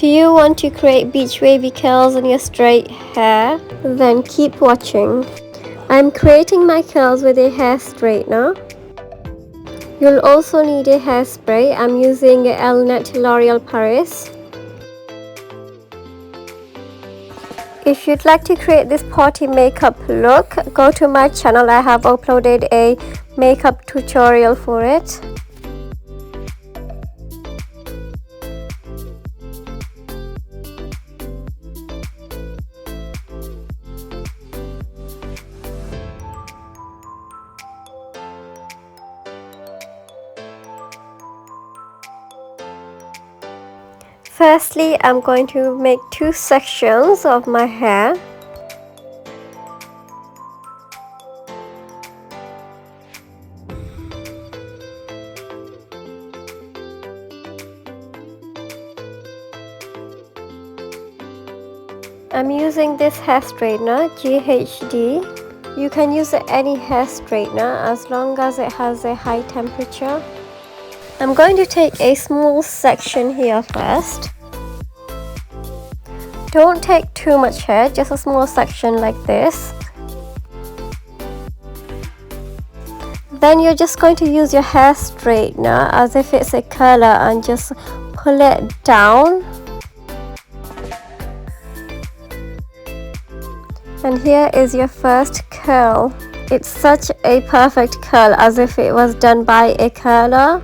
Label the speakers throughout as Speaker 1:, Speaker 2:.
Speaker 1: you want to create beach wavy curls on your straight hair, then keep watching. I'm creating my curls with a hair straightener. You'll also need a hairspray. I'm using Elnet L'Oreal Paris. If you'd like to create this party makeup look, go to my channel. I have uploaded a makeup tutorial for it. Firstly, I'm going to make two sections of my hair. I'm using this hair straightener, GHD. You can use any hair straightener as long as it has a high temperature. I'm going to take a small section here first. Don't take too much hair, just a small section like this. Then you're just going to use your hair straightener as if it's a curler and just pull it down. And here is your first curl. It's such a perfect curl as if it was done by a curler.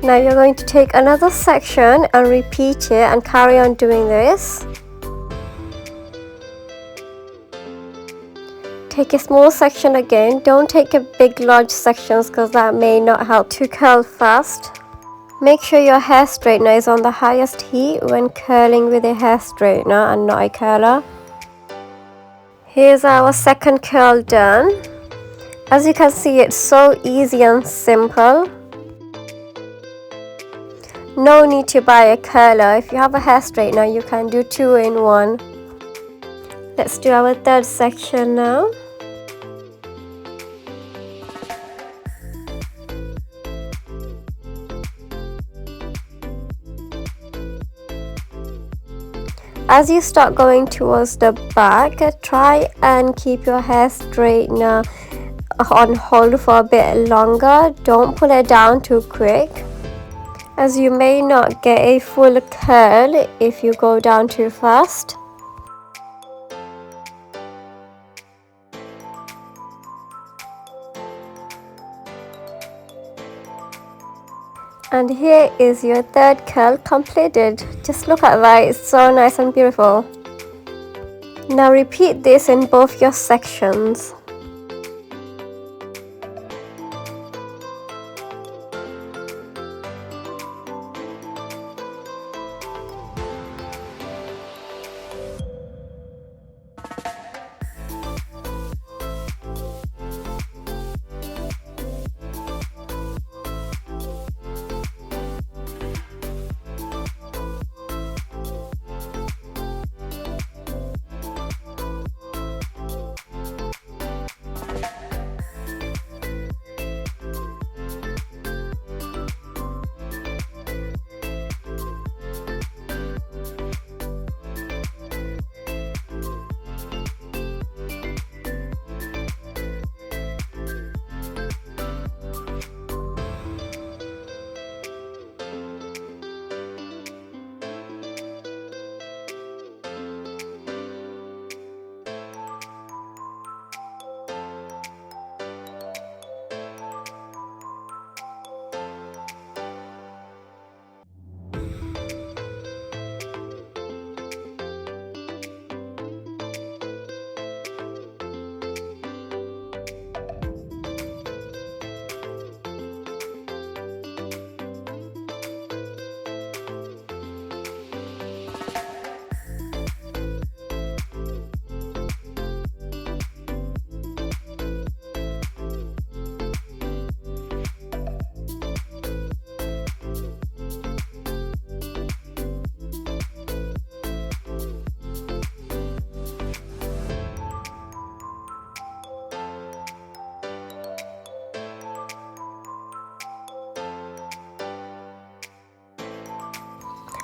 Speaker 1: Now you're going to take another section and repeat it and carry on doing this. Take a small section again. Don't take a big large sections because that may not help to curl fast. Make sure your hair straightener is on the highest heat when curling with a hair straightener and not a curler. Here's our second curl done. As you can see, it's so easy and simple. No need to buy a curler. If you have a hair straightener, you can do two in one. Let's do our third section now. As you start going towards the back, try and keep your hair straightener on hold for a bit longer. Don't pull it down too quick, as you may not get a full curl if you go down too fast. And here is your third curl completed. Just look at that, it's so nice and beautiful. Now repeat this in both your sections.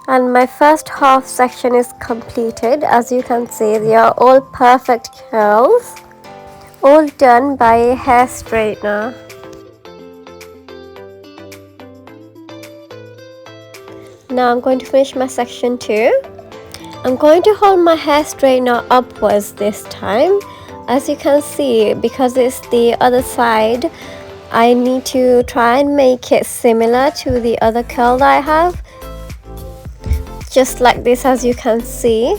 Speaker 1: And my first half section is completed. As you can see, they are all perfect curls, all done by a hair straightener. Now I'm going to finish my section 2. I'm going to hold my hair straightener upwards this time. As you can see, because it's the other side, I need to try and make it similar to the other curl that I have. Just like this, as you can see.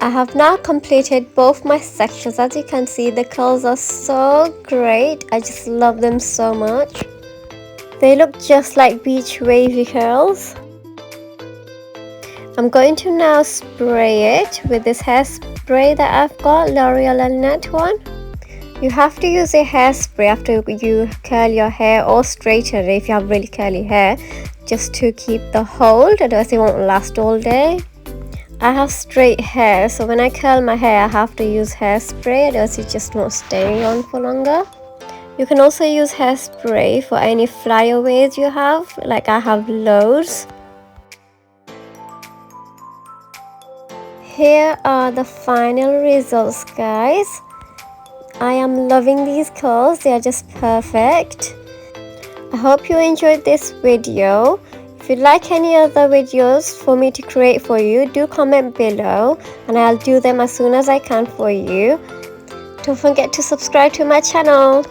Speaker 1: I have now completed both my sections. As you can see, the curls are so great. I just love them so much. They look just like beach wavy curls. I'm going to now spray it with this hairspray that I've got, L'Oreal and Net one. You have to use a hairspray after you curl your hair or straighten it if you have really curly hair, just to keep the hold, otherwise it won't last all day. I have straight hair, so when I curl my hair I have to use hairspray, otherwise it just won't stay on for longer. You can also use hairspray for any flyaways you have, like I have loads. Here are the final results, guys. I am loving these curls, they are just perfect. I hope you enjoyed this video. If you'd like any other videos for me to create for you, do comment below and I'll do them as soon as I can for you. Don't forget to subscribe to my channel.